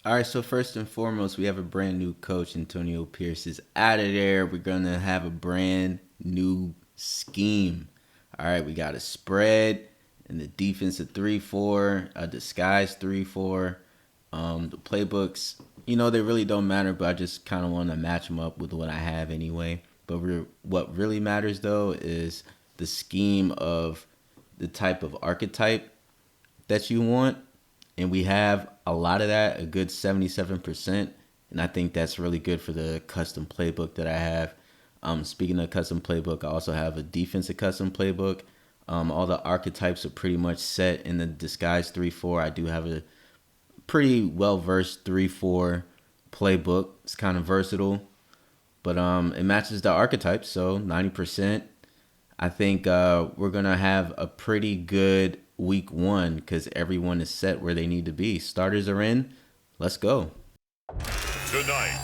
All right, so first and foremost, we have a brand new coach. Antonio Pierce is out of there. We're going to have a brand new scheme. All right, we got a spread and the defense a 3-4, a disguise 3-4. The playbooks, they really don't matter, but I just kind of want to match them up with what I have anyway. But what really matters, though, is the scheme of the type of archetype that you want. And we have a lot of that, a good 77%. And I think that's really good for the custom playbook that I have. Speaking of custom playbook, I also have a defensive custom playbook. All the archetypes are pretty much set in the disguise 3-4. I do have a pretty well-versed 3-4 playbook. It's kind of versatile, but it matches the archetypes, so 90%. I think we're going to have a pretty good week 1 because everyone is set where they need to be. Starters are in. Let's go. Tonight,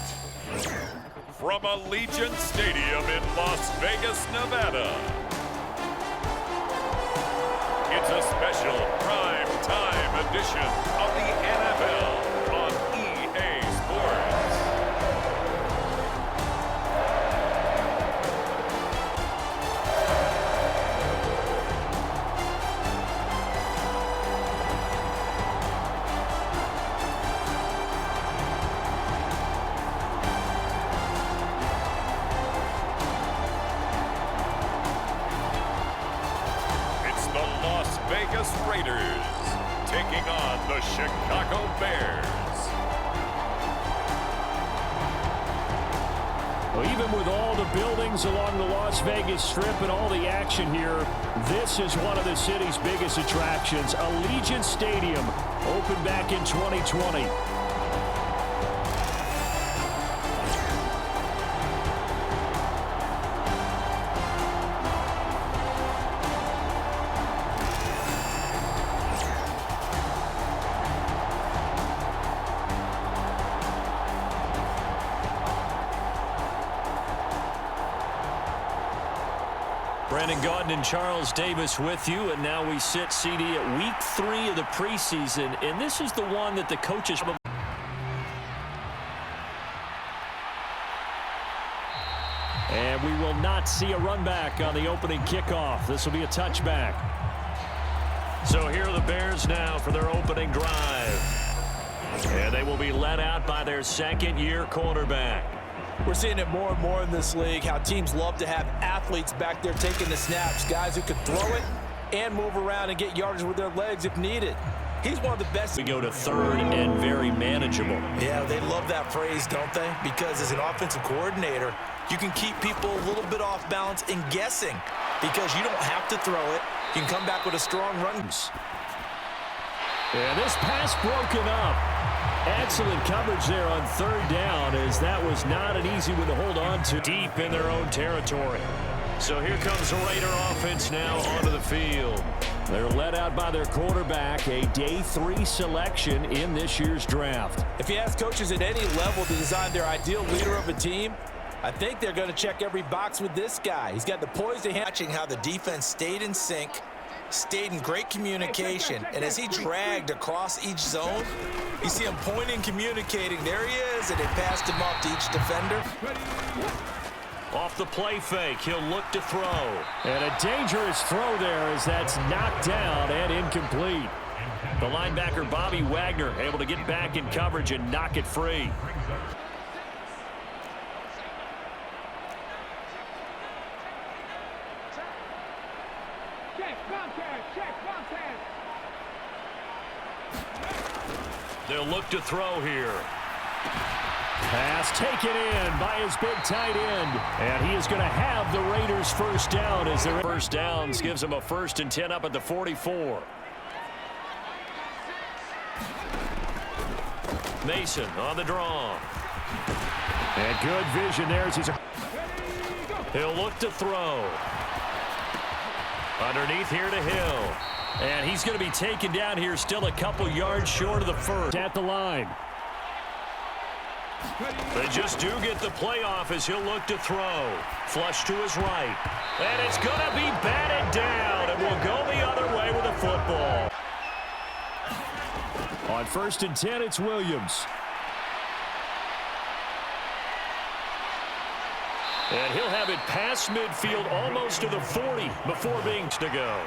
from Allegiant Stadium in Las Vegas, Nevada, it's a special prime time edition of the NFL on EA Sports. Vegas Raiders taking on the Chicago Bears. Well, even with all the buildings along the Las Vegas Strip and all the action here, this is one of the city's biggest attractions. Allegiant Stadium opened back in 2020. Brandon Gaudin and Charles Davis with you, and now we sit CD at week 3 of the preseason, and this is the one that the coaches... And we will not see a run back on the opening kickoff. This will be a touchback. So here are the Bears now for their opening drive. And they will be led out by their second-year quarterback. We're seeing it more and more in this league, how teams love to have athletes back there taking the snaps, guys who can throw it and move around and get yardage with their legs if needed. He's one of the best. We go to third and very manageable. Yeah, they love that phrase, don't they? Because as an offensive coordinator, you can keep people a little bit off balance and guessing because you don't have to throw it. You can come back with a strong run. And this pass broken up. Excellent coverage there on third down, as that was not an easy one to hold on to deep in their own territory. So here comes the Raider offense now onto the field. They're led out by their quarterback, a day 3 selection in this year's draft. If you ask coaches at any level to design their ideal leader of a team, I think they're going to check every box with this guy. He's got the poise to watching how the defense stayed in sync, stayed in great communication, and as he dragged across each zone, you see him pointing, communicating. There he is, and they passed him off to each defender. Off the play fake, he'll look to throw. And a dangerous throw there as that's knocked down and incomplete. The linebacker, Bobby Wagner, able to get back in coverage and knock it free. They'll look to throw here. Pass taken in by his big tight end. And he is going to have the Raiders first down as their first downs gives them a 1st and 10 up at the 44. Mason on the draw. And good vision there as he'll look to throw. Underneath here to Hill. And he's going to be taken down here, still a couple yards short of the first. At the line. They just do get the play off as he'll look to throw. Flush to his right. And it's going to be batted down, and will go the other way with the football. On 1st and 10, it's Williams. And he'll have it past midfield almost to the 40 before being to go.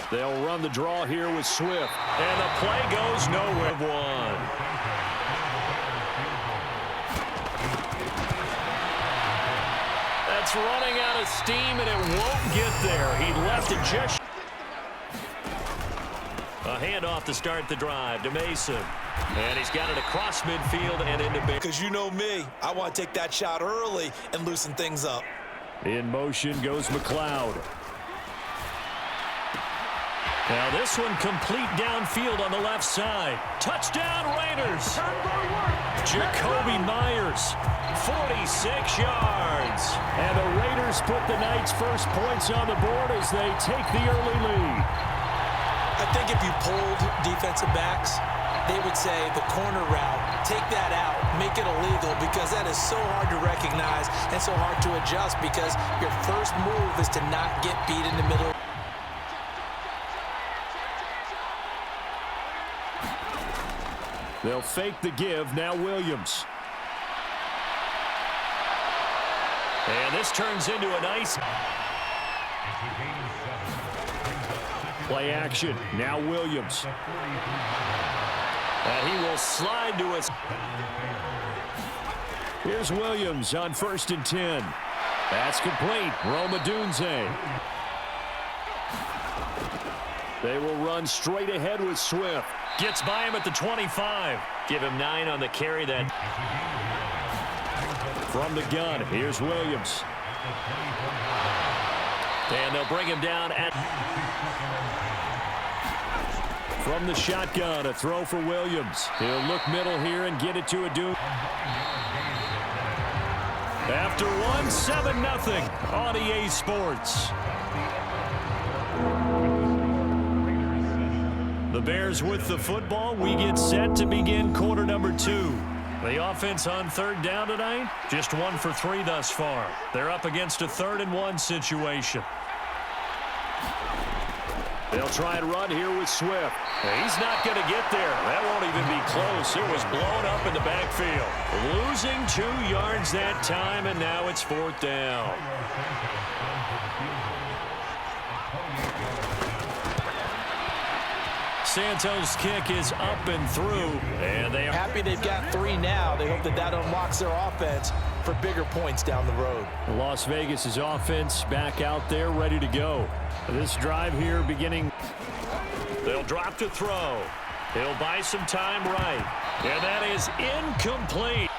They'll run the draw here with Swift. And the play goes nowhere. One. That's running out of steam, and it won't get there. He left it just. A handoff to start the drive to Mason. And he's got it across midfield and into big. Because you know me, I want to take that shot early and loosen things up. In motion goes McLeod. Now this one complete downfield on the left side. Touchdown Raiders. Jacoby Myers, 46 yards. And the Raiders put the Knights' first points on the board as they take the early lead. I think if you polled defensive backs, they would say the corner route, take that out, make it illegal, because that is so hard to recognize and so hard to adjust, because your first move is to not get beat in the middle. They'll fake the give. Now Williams. And this turns into a nice play action. Now Williams. And he will slide to us. Here's Williams on 1st and 10. That's complete. Roma Dunze. They will run straight ahead with Swift. Gets by him at the 25. Give him 9 on the carry then. From the gun, here's Williams. And they'll bring him down at. From the shotgun, a throw for Williams. He'll look middle here and get it to Adu. After one, 7-0 on EA Sports. The Bears with the football. We get set to begin quarter number 2. The offense on 3rd down tonight, just 1 for 3 thus far. They're up against a 3rd and 1 situation. They'll try and run here with Swift. He's not going to get there. That won't even be close. It was blown up in the backfield. Losing 2 yards that time, and now it's 4th down. Santos' kick is up and through, and they are Happy they've got 3 now. They hope that that unlocks their offense for bigger points down the road. Las Vegas' offense back out there ready to go. This drive here beginning. They'll drop to throw. He'll buy some time right. And that is incomplete.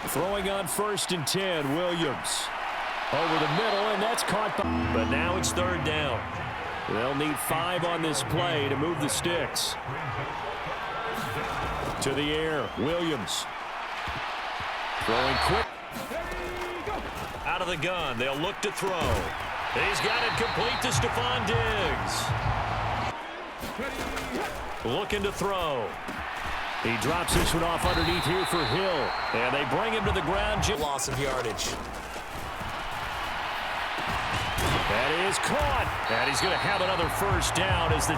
Throwing on 1st and 10, Williams. Over the middle, and that's caught by. But now it's 3rd down. They'll need 5 on this play to move the sticks. To the air, Williams. Throwing quick. Out of the gun, they'll look to throw. He's got it complete to Stephon Diggs. Looking to throw. He drops this one off underneath here for Hill. And they bring him to the ground. Loss of yardage. That is caught. And he's going to have another 1st down as the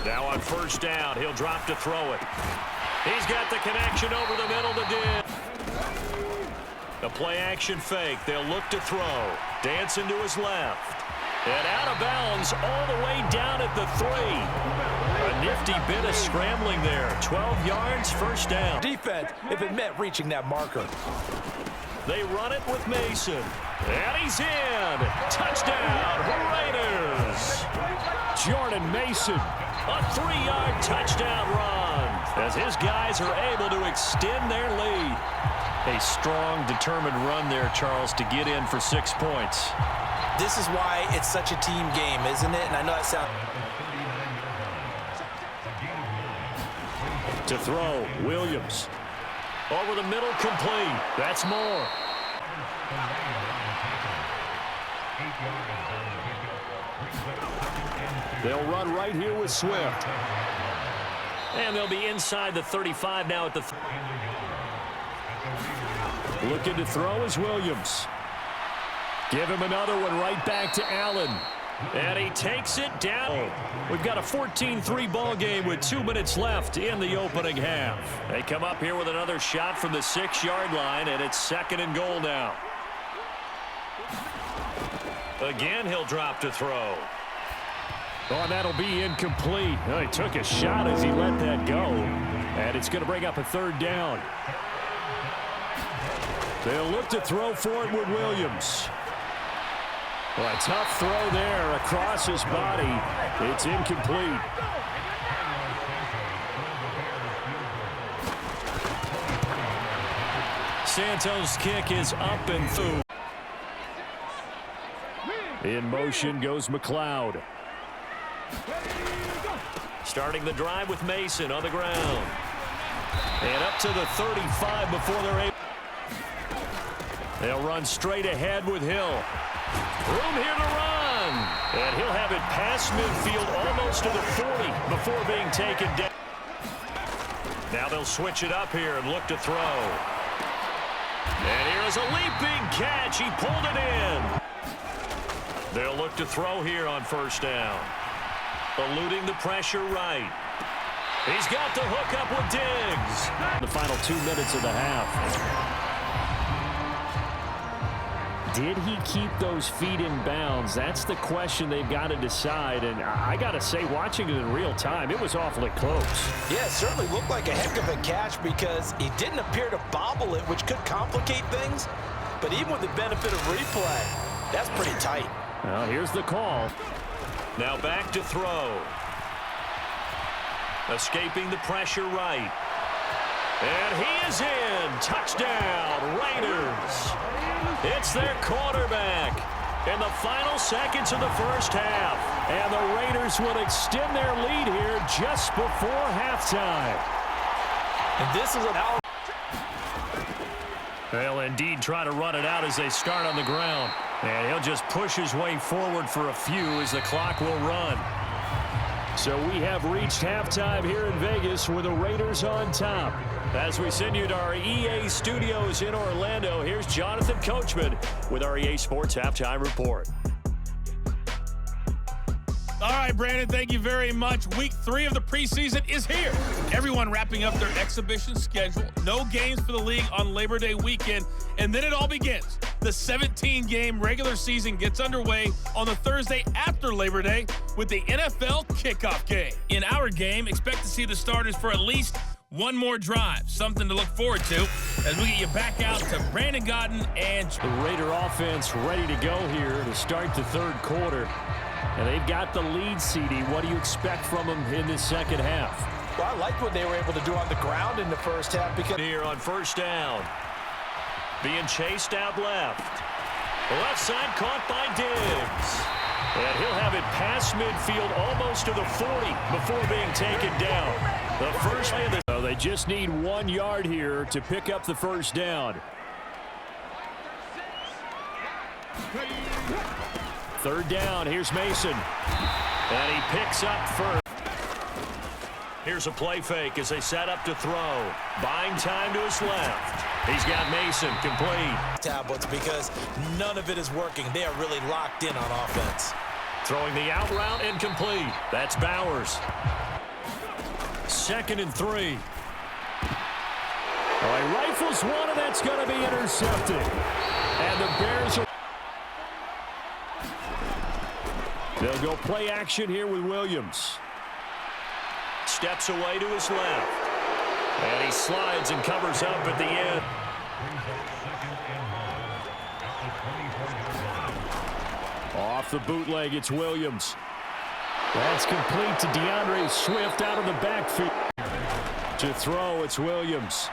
now on 1st down, he'll drop to throw it. He's got the connection over the middle to Diggs. A play action fake. They'll look to throw. Dancing to his left. And out of bounds all the way down at the 3. A nifty bit of scrambling there. 12 yards, 1st down. Defense, if it meant reaching that marker. They run it with Mason. And he's in. Touchdown, Raiders. Jordan Mason, a 3-yard touchdown run as his guys are able to extend their lead. A strong, determined run there, Charles, to get in for 6 points. This is why it's such a team game, isn't it? And I know that sounds... To throw, Williams. Over the middle, complete. That's more. They'll run right here with Swift. And they'll be inside the 35 now at the... Looking to throw is Williams. Give him another one right back to Allen. And he takes it down. We've got a 14-3 ball game with 2 minutes left in the opening half. They come up here with another shot from the 6-yard line, and it's 2nd and goal now. Again, he'll drop to throw. Oh, and that'll be incomplete. Oh, he took a shot as he let that go. And it's going to bring up a 3rd down. They'll look to throw for it with Williams. Well, a tough throw there across his body. It's incomplete. Santos' kick is up and through. In motion goes McLeod. Starting the drive with Mason on the ground. And up to the 35 before they're able. They'll run straight ahead with Hill. Room here to run. And he'll have it past midfield almost to the 40 before being taken down. Now they'll switch it up here and look to throw. And here's a leaping catch. He pulled it in. They'll look to throw here on 1st down. Eluding the pressure right. He's got the hook up with Diggs. The final 2 minutes of the half. Did he keep those feet in bounds? That's the question they've got to decide. And I got to say, watching it in real time, it was awfully close. Yeah, it certainly looked like a heck of a catch because he didn't appear to bobble it, which could complicate things. But even with the benefit of replay, that's pretty tight. Well, here's the call. Now back to throw. Escaping the pressure right. And he is in. Touchdown, Raiders. It's their quarterback in the final seconds of the 1st half. And the Raiders will extend their lead here just before halftime. And this is an out. They'll indeed try to run it out as they start on the ground. And he'll just push his way forward for a few as the clock will run. So we have reached halftime here in Vegas with the Raiders on top. As we send you to our EA studios in Orlando, here's Jonathan Coachman with our EA Sports Halftime Report. All right, Brandon, thank you very much. Week 3 of the preseason is here. Everyone wrapping up their exhibition schedule. No games for the league on Labor Day weekend. And then it all begins. The 17-game regular season gets underway on the Thursday after Labor Day with the NFL kickoff game. In our game, expect to see the starters for at least one more drive. Something to look forward to as we get you back out to Brandon Godden and the Raider offense ready to go here to start the 3rd quarter. And they've got the lead, CD. What do you expect from them in the 2nd half? Well, I liked what they were able to do on the ground in the 1st half because here on 1st down. Being chased out left. Left side caught by Diggs. And he'll have it past midfield almost to the 40 before being taken down. The first play of the... So they just need 1 yard here to pick up the 1st down. 3rd down, here's Mason. And he picks up first. Here's a play fake as they set up to throw. Buying time to his left. He's got Mason complete. Tablets because none of it is working. They are really locked in on offense. Throwing the out route incomplete. That's Bowers. 2nd and 3. All right, rifles one, and that's going to be intercepted. And the Bears are... They'll go play action here with Williams. Steps away to his left. And he slides and covers up at the end. Off the bootleg, it's Williams. That's complete to DeAndre Swift out of the backfield. To throw, it's Williams.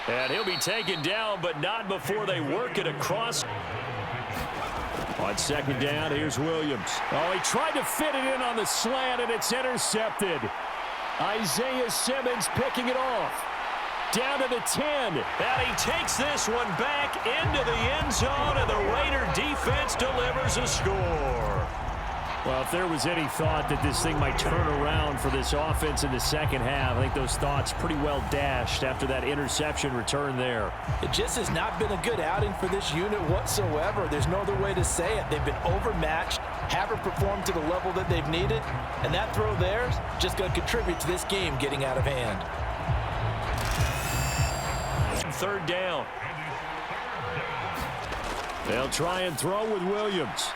And he'll be taken down, but not before they work it across. On 2nd down, here's Williams. Oh, he tried to fit it in on the slant, and it's intercepted. Isaiah Simmons picking it off. Down to the 10. And he takes this one back into the end zone, and the Raider defense delivers a score. Well, if there was any thought that this thing might turn around for this offense in the second half, I think those thoughts pretty well dashed after that interception return there. It just has not been a good outing for this unit whatsoever. There's no other way to say it. They've been overmatched, haven't performed to the level that they've needed, and that throw there is just going to contribute to this game getting out of hand. Third down. They'll try and throw with Williams.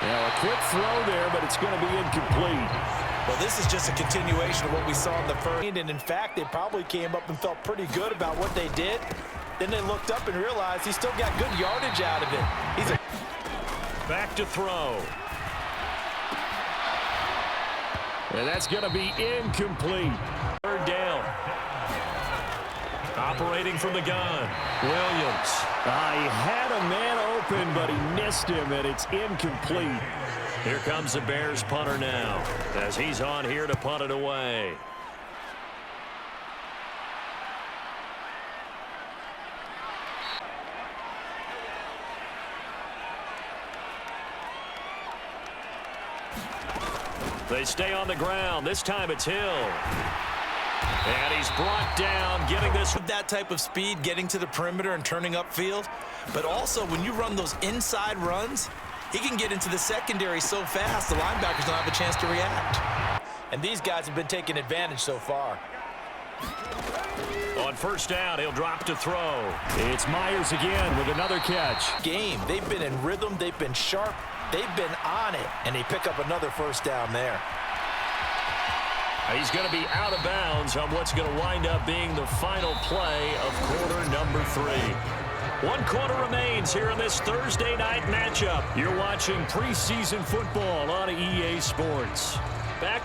Now a quick throw there, but it's going to be incomplete. Well, this is just a continuation of what we saw in the first. And in fact, they probably came up and felt pretty good about what they did. Then they looked up and realized he still got good yardage out of it. Back to throw. And that's going to be incomplete. Third down. Operating from the gun, Williams. He had a man open, but he missed him, and it's incomplete. Here comes the Bears punter now, as he's on here to punt it away. They stay on the ground. This time it's Hill. And he's brought down, getting this with that type of speed, getting to the perimeter and turning upfield. But also, when you run those inside runs, he can get into the secondary so fast, the linebackers don't have a chance to react. And these guys have been taking advantage so far. On first down, he'll drop to throw. It's Myers again with another catch. Game, they've been in rhythm, they've been sharp, they've been on it, and they pick up another first down there. He's going to be out of bounds on what's going to wind up being the final play of quarter number 3. 1 quarter remains here in this Thursday night matchup. You're watching preseason football on EA Sports. Back.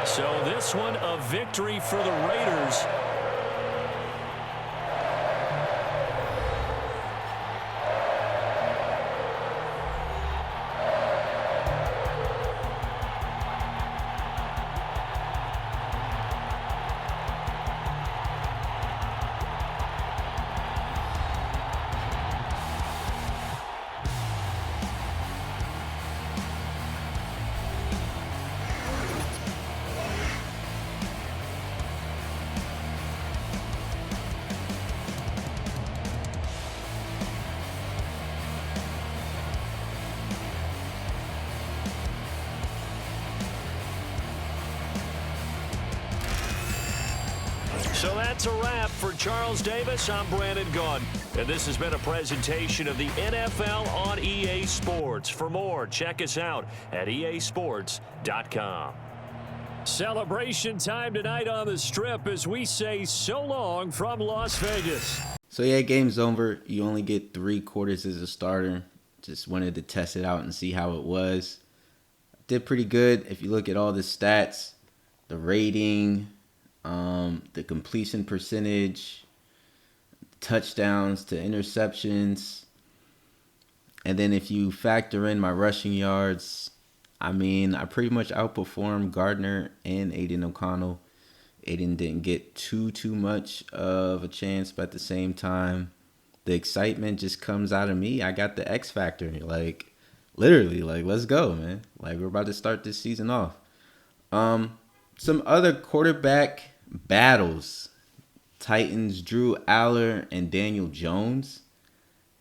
So this one a victory for the Raiders. So that's a wrap for Charles Davis. I'm Brandon Gaudin, and this has been a presentation of the NFL on EA Sports. For more, check us out at easports.com. Celebration time tonight on the Strip as we say so long from Las Vegas. So yeah, game's over. You only get 3 quarters as a starter. Just wanted to test it out and see how it was. Did pretty good. If you look at all the stats, the rating, the completion percentage, touchdowns to interceptions, and then if you factor in my rushing yards, I mean, I pretty much outperformed Gardner and Aiden O'Connell. Aiden didn't get too much of a chance, but at the same time, the excitement just comes out of me. I got the X factor, like literally, like let's go, man. Like we're about to start this season off. Some other quarterback battles. Titans, Drew Aller and Daniel Jones.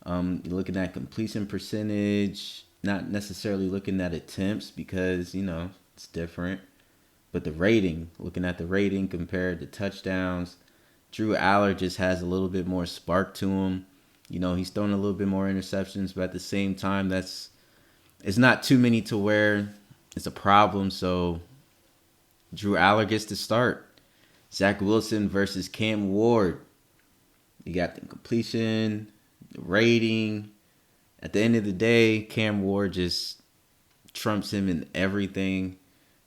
You're looking at completion percentage, not necessarily looking at attempts because, you know, it's different. But the rating, looking at the rating compared to touchdowns, Drew Aller just has a little bit more spark to him. You know, he's throwing a little bit more interceptions, but at the same time, it's not too many to where it's a problem. So Drew Aller gets to start. Zach Wilson versus Cam Ward. You got the completion, the rating. At the end of the day, Cam Ward just trumps him in everything.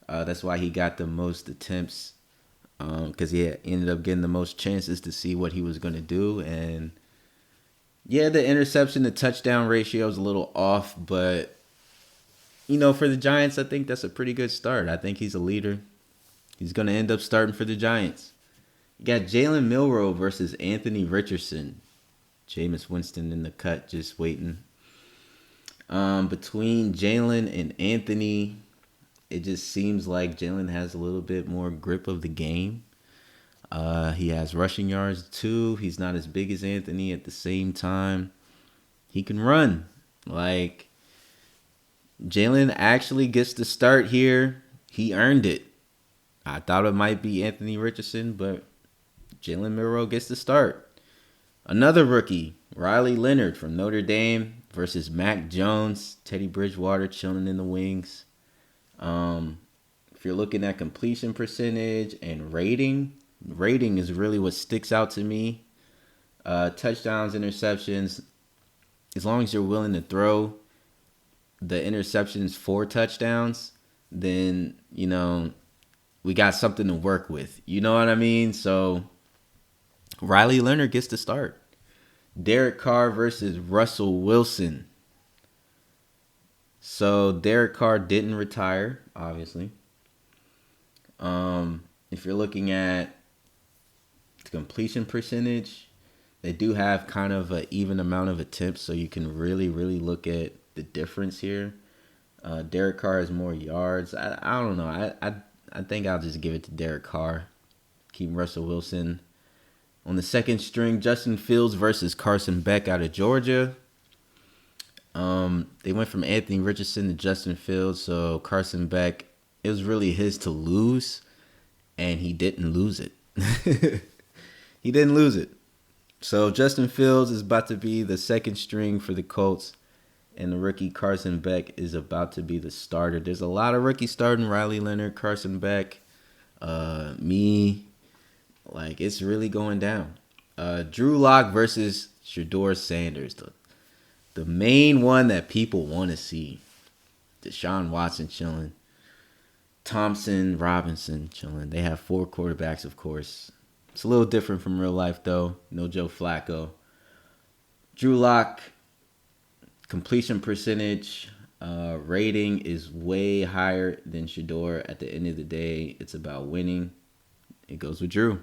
That's why he got the most attempts, because he ended up getting the most chances to see what he was going to do. And yeah, the interception to touchdown ratio is a little off, but you know, for the Giants, I think that's a pretty good start. I think he's a leader. He's going to end up starting for the Giants. You got Jalen Milroe versus Anthony Richardson. Jameis Winston in the cut, just waiting. Between Jalen and Anthony, it just seems like Jalen has a little bit more grip of the game. He has rushing yards too. He's not as big as Anthony. At the same time, he can run. Like, Jalen actually gets the start here. He earned it. I thought it might be Anthony Richardson, but Jalen Milroe gets the start. Another rookie, Riley Leonard from Notre Dame versus Mac Jones. Teddy Bridgewater chilling in the wings. If you're looking at completion percentage and rating is really what sticks out to me. Touchdowns, interceptions, as long as you're willing to throw the interceptions for touchdowns, then, you know, we got something to work with. You know what I mean? So Riley Leonard gets the start. Derek Carr versus Russell Wilson. So Derek Carr didn't retire, obviously. If you're looking at the completion percentage, they do have kind of an even amount of attempts, so you can really, really look at the difference here. Derek Carr has more yards. I don't know. I think I'll just give it to Derek Carr. Keep Russell Wilson. On the second string, Justin Fields versus Carson Beck out of Georgia. They went from Anthony Richardson to Justin Fields, so Carson Beck, it was really his to lose, and he didn't lose it. He didn't lose it. So Justin Fields is about to be the second string for the Colts, and the rookie Carson Beck is about to be the starter. There's a lot of rookies starting. Riley Leonard, Carson Beck, me. Like, it's really going down. Drew Lock versus Shedeur Sanders. The main one that people want to see. Deshaun Watson chilling. Thompson, Robinson chilling. They have 4 quarterbacks, of course. It's a little different from real life, though. No Joe Flacco. Drew Lock, completion percentage, rating is way higher than Shedeur. At the end of the day, it's about winning. It goes with Drew.